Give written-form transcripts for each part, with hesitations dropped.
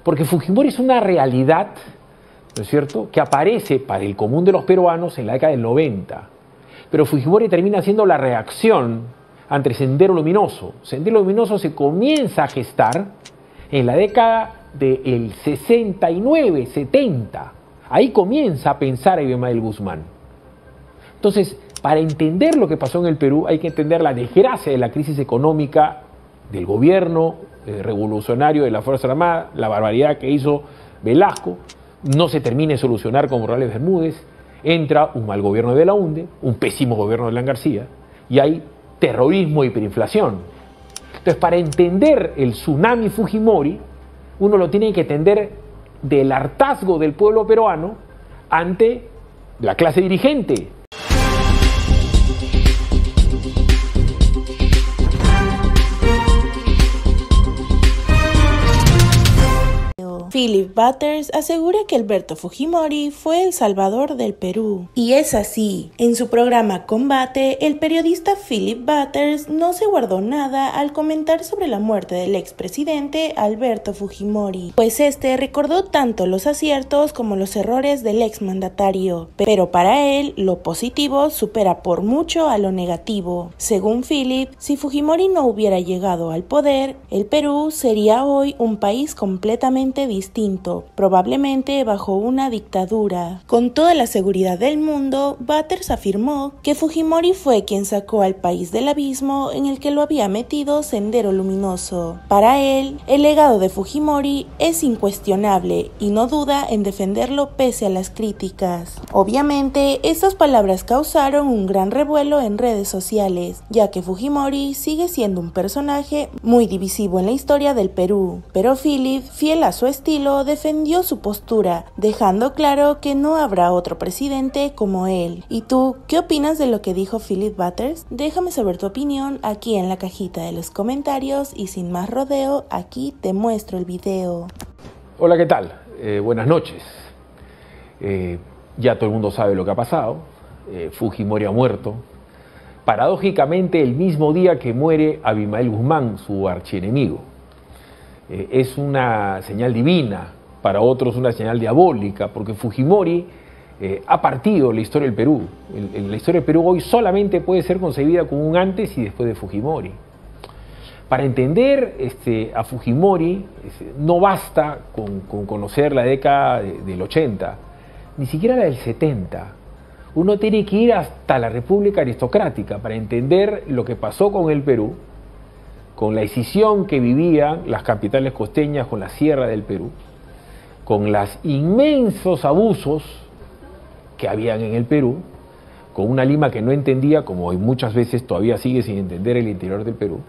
Porque Fujimori es una realidad, ¿no es cierto?, que aparece para el común de los peruanos en la década del 90. Pero Fujimori termina siendo la reacción ante Sendero Luminoso. Sendero Luminoso se comienza a gestar en la década del 69, 70. Ahí comienza a pensar Abimael Guzmán. Entonces, para entender lo que pasó en el Perú, hay que entender la desgracia de la crisis económica del gobierno revolucionario de la Fuerza Armada, la barbaridad que hizo Velasco, no se termina de solucionar con Morales Bermúdez, entra un mal gobierno de Belaúnde, un pésimo gobierno de Alan García, y hay terrorismo e hiperinflación. Entonces, para entender el tsunami Fujimori, uno lo tiene que entender del hartazgo del pueblo peruano ante la clase dirigente. Philip Butters asegura que Alberto Fujimori fue el salvador del Perú. Y es así. En su programa Combate, el periodista Philip Butters no se guardó nada al comentar sobre la muerte del expresidente Alberto Fujimori, pues este recordó tanto los aciertos como los errores del exmandatario. Pero para él, lo positivo supera por mucho a lo negativo. Según Philip, si Fujimori no hubiera llegado al poder, el Perú sería hoy un país completamente distinto, probablemente bajo una dictadura. Con toda la seguridad del mundo, Butters afirmó que Fujimori fue quien sacó al país del abismo en el que lo había metido Sendero Luminoso. Para él, el legado de Fujimori es incuestionable y no duda en defenderlo pese a las críticas. Obviamente, estas palabras causaron un gran revuelo en redes sociales, ya que Fujimori sigue siendo un personaje muy divisivo en la historia del Perú, pero Philip, fiel a su estilo, defendió su postura, dejando claro que no habrá otro presidente como él. ¿Y tú, qué opinas de lo que dijo Philip Butters? Déjame saber tu opinión aquí en la cajita de los comentarios y sin más rodeo, aquí te muestro el video. Hola, ¿qué tal? Buenas noches. Ya todo el mundo sabe lo que ha pasado. Fujimori ha muerto. Paradójicamente, el mismo día que muere Abimael Guzmán, su archienemigo. Es una señal divina, para otros una señal diabólica, porque Fujimori ha partido la historia del Perú. La historia del Perú hoy solamente puede ser concebida como un antes y después de Fujimori. Para entender a Fujimori no basta con conocer la década del 80, ni siquiera la del 70. Uno tiene que ir hasta la República Aristocrática para entender lo que pasó con el Perú, con la escisión que vivían las capitales costeñas con la sierra del Perú, con los inmensos abusos que habían en el Perú, con una Lima que no entendía, como hoy muchas veces todavía sigue sin entender el interior del Perú,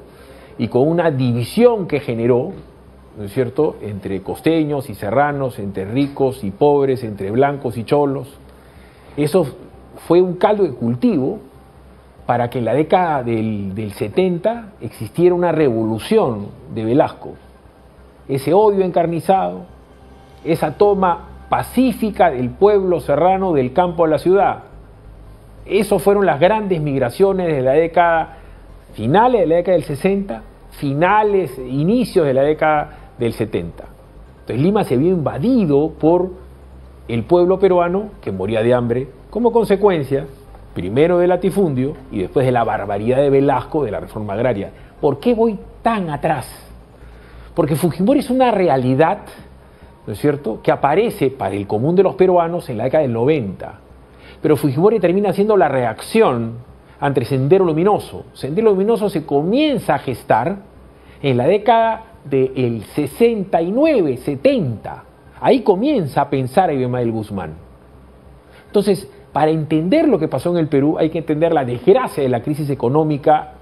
y con una división que generó, ¿no es cierto?, entre costeños y serranos, entre ricos y pobres, entre blancos y cholos. Eso fue un caldo de cultivo para que en la década del 70 existiera una revolución de Velasco. Ese odio encarnizado, esa toma pacífica del pueblo serrano del campo a la ciudad. Esas fueron las grandes migraciones de la década, finales de la década del 60, finales, inicios de la década del 70. Entonces Lima se vio invadido por el pueblo peruano que moría de hambre como consecuencia primero del latifundio y después de la barbaridad de Velasco de la reforma agraria. ¿Por qué voy tan atrás? Porque Fujimori es una realidad, ¿no es cierto?, que aparece para el común de los peruanos en la década del 90. Pero Fujimori termina siendo la reacción ante Sendero Luminoso. Sendero Luminoso se comienza a gestar en la década del 69, 70. Ahí comienza a pensar Abimael Guzmán. Entonces, para entender lo que pasó en el Perú, hay que entender la desgracia de la crisis económica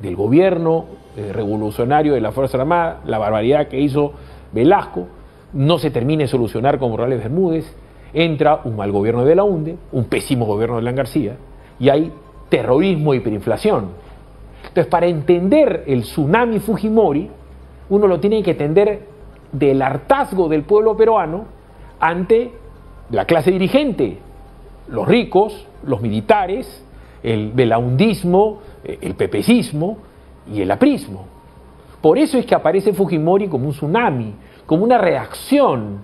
del gobierno revolucionario de la Fuerza Armada, la barbaridad que hizo Velasco, no se termina de solucionar con Morales Bermúdez, entra un mal gobierno de Belaúnde, un pésimo gobierno de Alan García, y hay terrorismo e hiperinflación. Entonces, para entender el tsunami Fujimori, uno lo tiene que entender del hartazgo del pueblo peruano ante la clase dirigente, los ricos, los militares, el belaundismo, el pepecismo y el aprismo. Por eso es que aparece Fujimori como un tsunami, como una reacción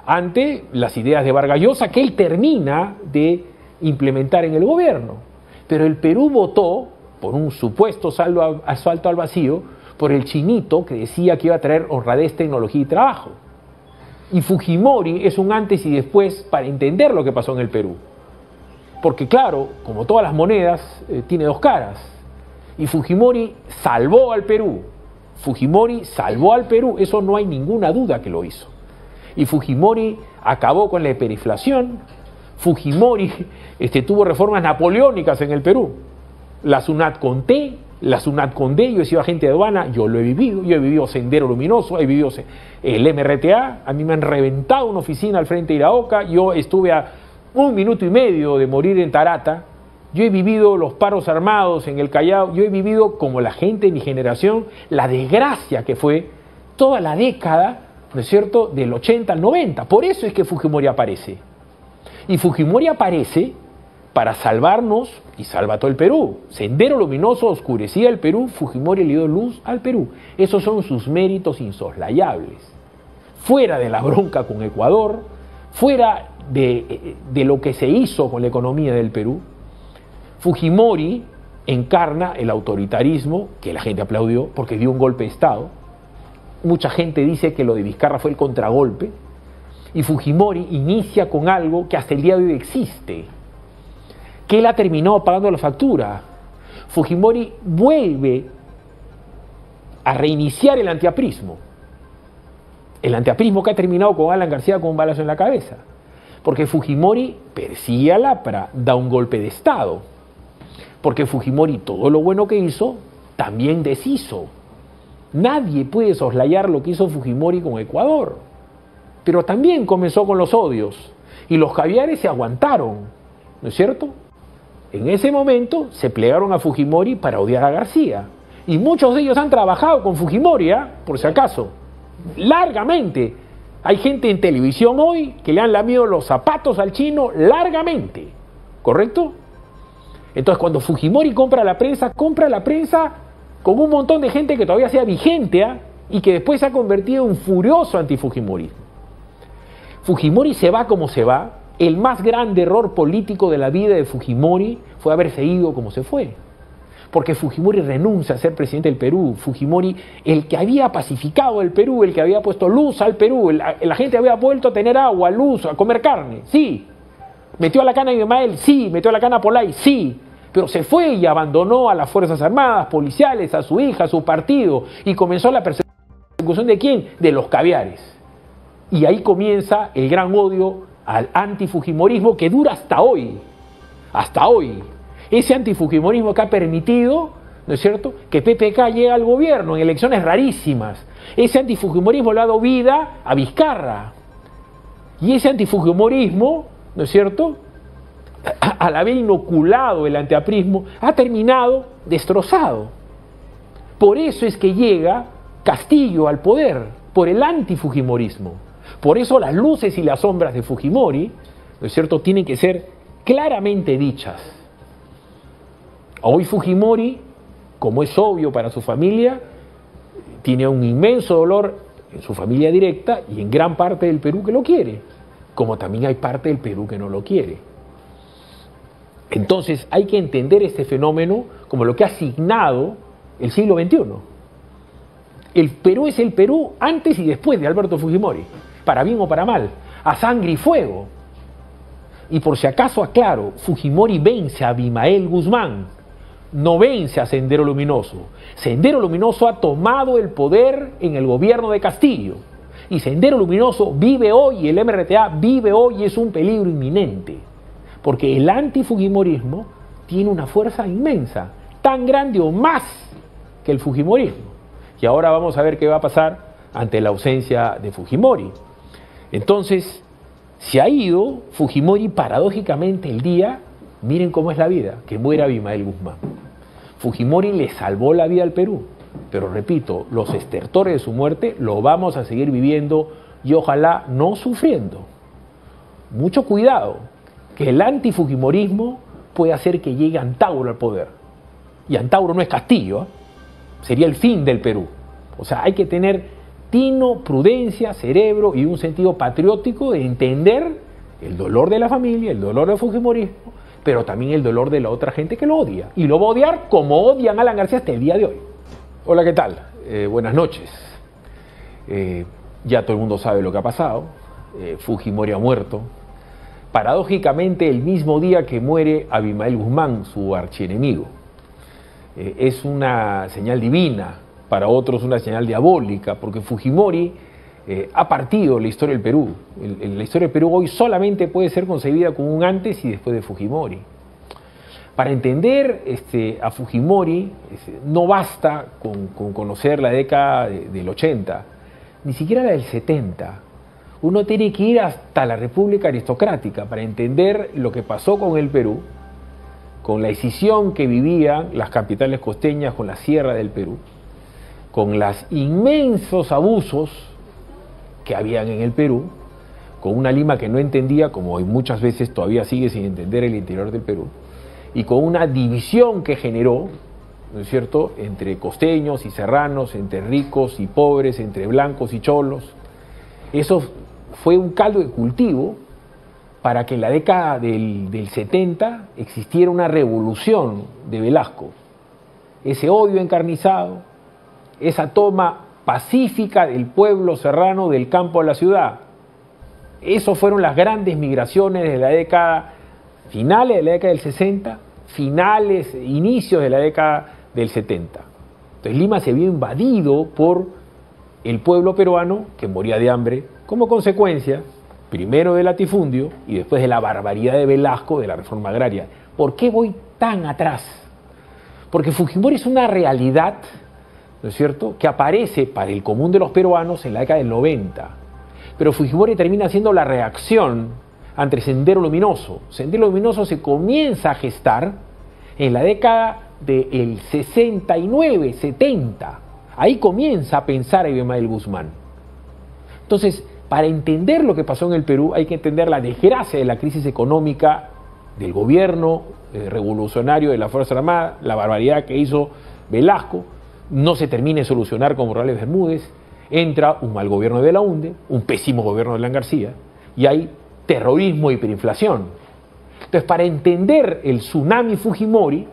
ante las ideas de Vargas Llosa que él termina de implementar en el gobierno. Pero el Perú votó por un supuesto asalto al vacío por el chinito que decía que iba a traer honradez, tecnología y trabajo. Y Fujimori es un antes y después para entender lo que pasó en el Perú. Porque claro, como todas las monedas, tiene dos caras. Y Fujimori salvó al Perú. Fujimori salvó al Perú, eso no hay ninguna duda que lo hizo. Y Fujimori acabó con la hiperinflación. Fujimori tuvo reformas napoleónicas en el Perú. La SUNAT con T, la SUNAT con D, yo he sido agente de aduana, yo lo he vivido, yo he vivido Sendero Luminoso, he vivido el MRTA, a mí me han reventado una oficina al frente de Iraoka, yo estuve a 1 minuto y medio de morir en Tarata, yo he vivido los paros armados en el Callao, yo he vivido, como la gente de mi generación, la desgracia que fue toda la década, ¿no es cierto?, del 80 al 90. Por eso es que Fujimori aparece. Y Fujimori aparece para salvarnos y salva todo el Perú. Sendero Luminoso oscurecía el Perú, Fujimori le dio luz al Perú. Esos son sus méritos insoslayables. Fuera de la bronca con Ecuador, fuera de lo que se hizo con la economía del Perú, Fujimori encarna el autoritarismo, que la gente aplaudió porque dio un golpe de Estado. Mucha gente dice que lo de Vizcarra fue el contragolpe. Y Fujimori inicia con algo que hasta el día de hoy existe, que él ha terminado pagando la factura. Fujimori vuelve a reiniciar el antiaprismo. El antiaprismo que ha terminado con Alan García con un balazo en la cabeza. Porque Fujimori persigue a Lapra, da un golpe de Estado. Porque Fujimori todo lo bueno que hizo, también deshizo. Nadie puede soslayar lo que hizo Fujimori con Ecuador. Pero también comenzó con los odios. Y los caviares se aguantaron, ¿no es cierto? En ese momento se plegaron a Fujimori para odiar a García. Y muchos de ellos han trabajado con Fujimori, por si acaso, largamente. Hay gente en televisión hoy que le han lamido los zapatos al chino largamente, ¿correcto? Entonces cuando Fujimori compra la prensa con un montón de gente que todavía sea vigente y que después se ha convertido en un furioso antifujimorismo. Fujimori se va como se va. El más grande error político de la vida de Fujimori fue haberse ido como se fue. Porque Fujimori renuncia a ser presidente del Perú. Fujimori, el que había pacificado el Perú, el que había puesto luz al Perú, la gente había vuelto a tener agua, luz, a comer carne, sí. Metió a la cana a Ismael, sí. Metió a la cana a Polay, sí. Pero se fue y abandonó a las Fuerzas Armadas, policiales, a su hija, a su partido. Y comenzó la persecución ¿de quién? De los caviares. Y ahí comienza el gran odio al antifujimorismo que dura hasta hoy. Hasta hoy. Ese antifujimorismo que ha permitido, ¿no es cierto?, que PPK llegue al gobierno en elecciones rarísimas. Ese antifujimorismo le ha dado vida a Vizcarra. Y ese antifujimorismo, ¿no es cierto?, al haber inoculado el antiaprismo, ha terminado destrozado. Por eso es que llega Castillo al poder, por el antifujimorismo. Por eso las luces y las sombras de Fujimori, ¿no es cierto?, tienen que ser claramente dichas. Hoy Fujimori, como es obvio para su familia, tiene un inmenso dolor en su familia directa y en gran parte del Perú que lo quiere, como también hay parte del Perú que no lo quiere. Entonces hay que entender este fenómeno como lo que ha asignado el siglo XXI. El Perú es el Perú antes y después de Alberto Fujimori, para bien o para mal, a sangre y fuego. Y por si acaso aclaro, Fujimori vence a Abimael Guzmán, no vence a Sendero Luminoso. Sendero Luminoso ha tomado el poder en el gobierno de Castillo. Y Sendero Luminoso vive hoy, el MRTA vive hoy y es un peligro inminente. Porque el antifujimorismo tiene una fuerza inmensa, tan grande o más que el fujimorismo. Y ahora vamos a ver qué va a pasar ante la ausencia de Fujimori. Entonces, se ha ido Fujimori paradójicamente el día, miren cómo es la vida, que muera Abimael Guzmán. Fujimori le salvó la vida al Perú, pero repito, los estertores de su muerte lo vamos a seguir viviendo y ojalá no sufriendo. Mucho cuidado, que el antifujimorismo puede hacer que llegue Antauro al poder. Y Antauro no es Castillo, sería el fin del Perú. O sea, hay que tener tino, prudencia, cerebro y un sentido patriótico de entender el dolor de la familia, el dolor del fujimorismo, pero también el dolor de la otra gente que lo odia. Y lo va a odiar como odian a Alan García hasta el día de hoy. Hola, ¿qué tal? Buenas noches. Ya todo el mundo sabe lo que ha pasado. Fujimori ha muerto. Paradójicamente, el mismo día que muere Abimael Guzmán, su archienemigo. Es una señal divina, para otros una señal diabólica, porque Fujimori ha partido la historia del Perú. La historia del Perú hoy solamente puede ser concebida como un antes y después de Fujimori. Para entender a Fujimori no basta con conocer la década del 80, ni siquiera la del 70. Uno tiene que ir hasta la República Aristocrática para entender lo que pasó con el Perú, con la escisión que vivían las capitales costeñas con la sierra del Perú, con los inmensos abusos que habían en el Perú, con una Lima que no entendía, como hoy muchas veces todavía sigue sin entender el interior del Perú, y con una división que generó, ¿no es cierto?, entre costeños y serranos, entre ricos y pobres, entre blancos y cholos. Eso fue un caldo de cultivo para que en la década del 70 existiera una revolución de Velasco. Ese odio encarnizado, esa toma pacífica del pueblo serrano del campo a la ciudad. Esas fueron las grandes migraciones de la década, finales de la década del 60, finales, inicios de la década del 70. Entonces Lima se vio invadido por el pueblo peruano que moría de hambre como consecuencia, primero del latifundio y después de la barbaridad de Velasco de la reforma agraria. ¿Por qué voy tan atrás? Porque Fujimori es una realidad, ¿no es cierto?, que aparece para el común de los peruanos en la década del 90. Pero Fujimori termina siendo la reacción ante Sendero Luminoso. Sendero Luminoso se comienza a gestar en la década del 69, 70. Ahí comienza a pensar Abimael Guzmán. Entonces, para entender lo que pasó en el Perú, hay que entender la desgracia de la crisis económica del gobierno revolucionario de la Fuerza Armada, la barbaridad que hizo Velasco, no se termina de solucionar con Morales Bermúdez, entra un mal gobierno de Belaúnde, un pésimo gobierno de Alan García, y hay terrorismo y hiperinflación. Entonces, para entender el tsunami Fujimori,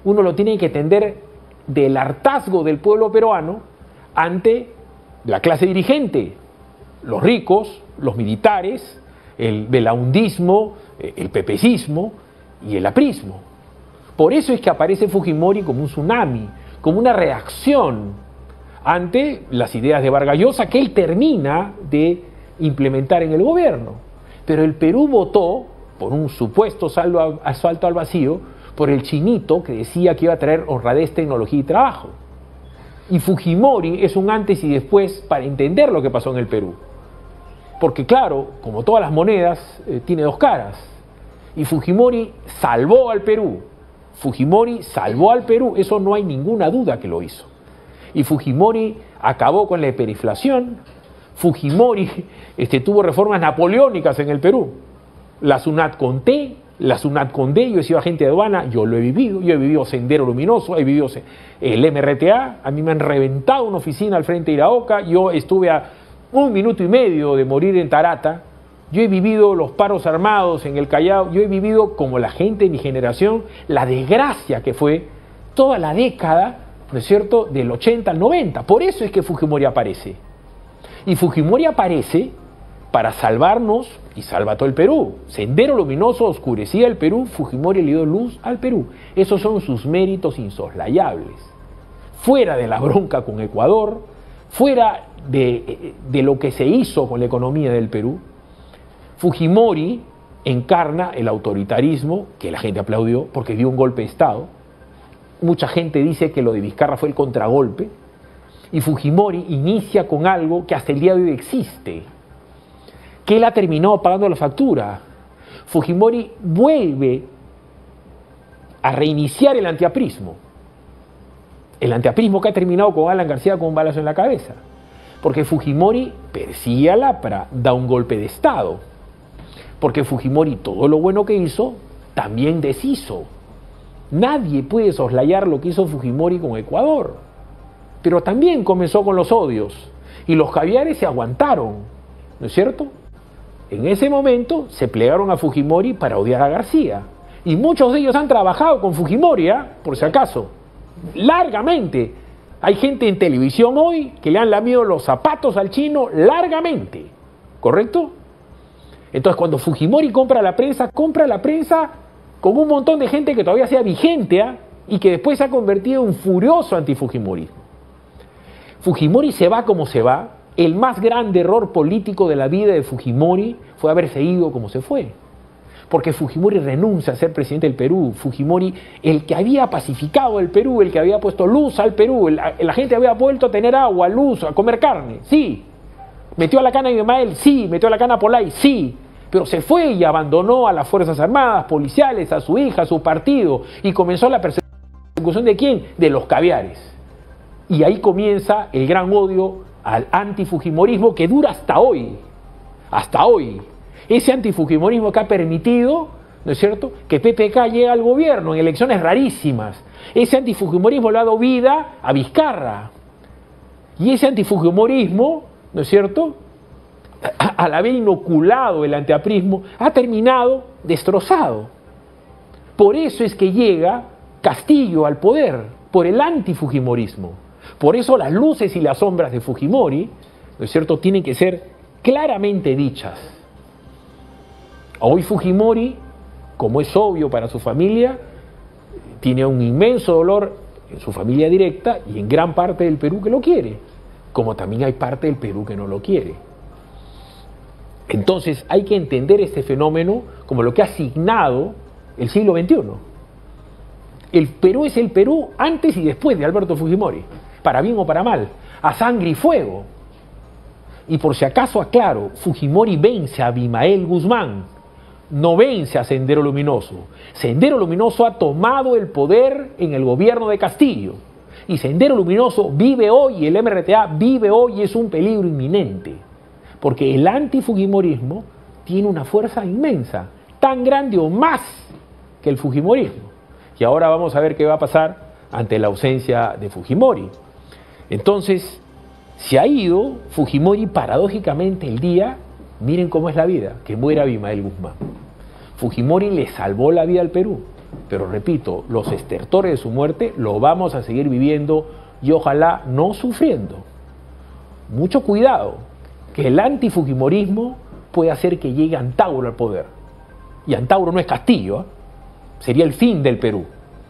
uno lo tiene que entender del hartazgo del pueblo peruano ante la clase dirigente, los ricos, los militares, el belaundismo, el pepecismo y el aprismo. Por eso es que aparece Fujimori como un tsunami, como una reacción ante las ideas de Vargas Llosa que él termina de implementar en el gobierno. Pero el Perú votó por un supuesto asalto al vacío por el chinito que decía que iba a traer honradez, tecnología y trabajo. Y Fujimori es un antes y después para entender lo que pasó en el Perú. Porque claro, como todas las monedas, tiene dos caras. Y Fujimori salvó al Perú. Fujimori salvó al Perú, eso no hay ninguna duda que lo hizo. Y Fujimori acabó con la hiperinflación. Fujimori tuvo reformas napoleónicas en el Perú. La SUNAT con T, la SUNAT con D, yo he sido agente de aduana, yo lo he vivido Sendero Luminoso, he vivido el MRTA, a mí me han reventado una oficina al frente de Iraoka, yo estuve a 1 minuto y medio de morir en Tarata, yo he vivido los paros armados en el Callao, yo he vivido, como la gente de mi generación, la desgracia que fue toda la década, ¿no es cierto?, del 80 al 90. Por eso es que Fujimori aparece. Y Fujimori aparece para salvarnos y salva a todo el Perú. Sendero Luminoso oscurecía el Perú, Fujimori le dio luz al Perú. Esos son sus méritos insoslayables. Fuera de la bronca con Ecuador, fuera de lo que se hizo con la economía del Perú, Fujimori encarna el autoritarismo que la gente aplaudió porque dio un golpe de Estado. Mucha gente dice que lo de Vizcarra fue el contragolpe. Y Fujimori inicia con algo que hasta el día de hoy existe, que él ha terminado pagando la factura. Fujimori vuelve a reiniciar el antiaprismo. El antiaprismo que ha terminado con Alan García con un balazo en la cabeza. Porque Fujimori persigue a Lapra, da un golpe de Estado. Porque Fujimori todo lo bueno que hizo, también deshizo. Nadie puede soslayar lo que hizo Fujimori con Ecuador. Pero también comenzó con los odios. Y los caviares se aguantaron, ¿no es cierto? En ese momento se plegaron a Fujimori para odiar a García. Y muchos de ellos han trabajado con Fujimori, por si acaso, largamente. Hay gente en televisión hoy que le han lamido los zapatos al chino largamente, ¿correcto? Entonces, cuando Fujimori compra la prensa con un montón de gente que todavía sea vigente, y que después se ha convertido en un furioso antifujimorismo. Fujimori se va como se va. El más grande error político de la vida de Fujimori fue haberse ido como se fue. Porque Fujimori renuncia a ser presidente del Perú. Fujimori, el que había pacificado el Perú, el que había puesto luz al Perú, la gente había vuelto a tener agua, luz, a comer carne, sí. Metió a la cana a Ismael, sí. Metió a la cana a Polay, sí. Pero se fue y abandonó a las Fuerzas Armadas, policiales, a su hija, a su partido, y comenzó la persecución ¿de quién? De los caviares. Y ahí comienza el gran odio al antifujimorismo que dura hasta hoy. Hasta hoy. Ese antifujimorismo que ha permitido, ¿no es cierto?, que PPK llegue al gobierno en elecciones rarísimas. Ese antifujimorismo le ha dado vida a Vizcarra. Y ese antifujimorismo, ¿no es cierto?, al haber inoculado el antiaprismo, ha terminado destrozado. Por eso es que llega Castillo al poder, por el antifujimorismo. Por eso las luces y las sombras de Fujimori, ¿no es cierto?, tienen que ser claramente dichas. Hoy Fujimori, como es obvio para su familia, tiene un inmenso dolor en su familia directa y en gran parte del Perú que lo quiere, como también hay parte del Perú que no lo quiere. Entonces hay que entender este fenómeno como lo que ha asignado el siglo XXI. El Perú es el Perú antes y después de Alberto Fujimori, para bien o para mal, a sangre y fuego. Y por si acaso aclaro, Fujimori vence a Abimael Guzmán, no vence a Sendero Luminoso. Sendero Luminoso ha tomado el poder en el gobierno de Castillo. Y Sendero Luminoso vive hoy, el MRTA vive hoy y es un peligro inminente. Porque el antifujimorismo tiene una fuerza inmensa, tan grande o más que el fujimorismo. Y ahora vamos a ver qué va a pasar ante la ausencia de Fujimori. Entonces, se ha ido Fujimori paradójicamente el día, miren cómo es la vida, que muera Abimael Guzmán. Fujimori le salvó la vida al Perú, pero repito, los estertores de su muerte lo vamos a seguir viviendo y ojalá no sufriendo. Mucho cuidado, que el antifujimorismo puede hacer que llegue Antauro al poder. Y Antauro no es Castillo, sería el fin del Perú.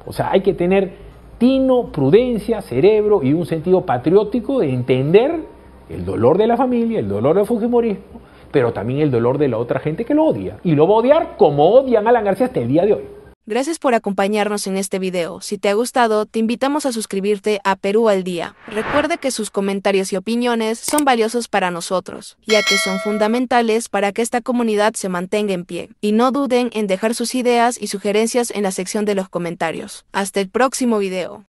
O sea, hay que tener tino, prudencia, cerebro y un sentido patriótico de entender el dolor de la familia, el dolor del fujimorismo, pero también el dolor de la otra gente que lo odia. Y lo va a odiar como odian a Alan García hasta el día de hoy. Gracias por acompañarnos en este video. Si te ha gustado, te invitamos a suscribirte a Perú al Día. Recuerda que sus comentarios y opiniones son valiosos para nosotros, ya que son fundamentales para que esta comunidad se mantenga en pie. Y no duden en dejar sus ideas y sugerencias en la sección de los comentarios. Hasta el próximo video.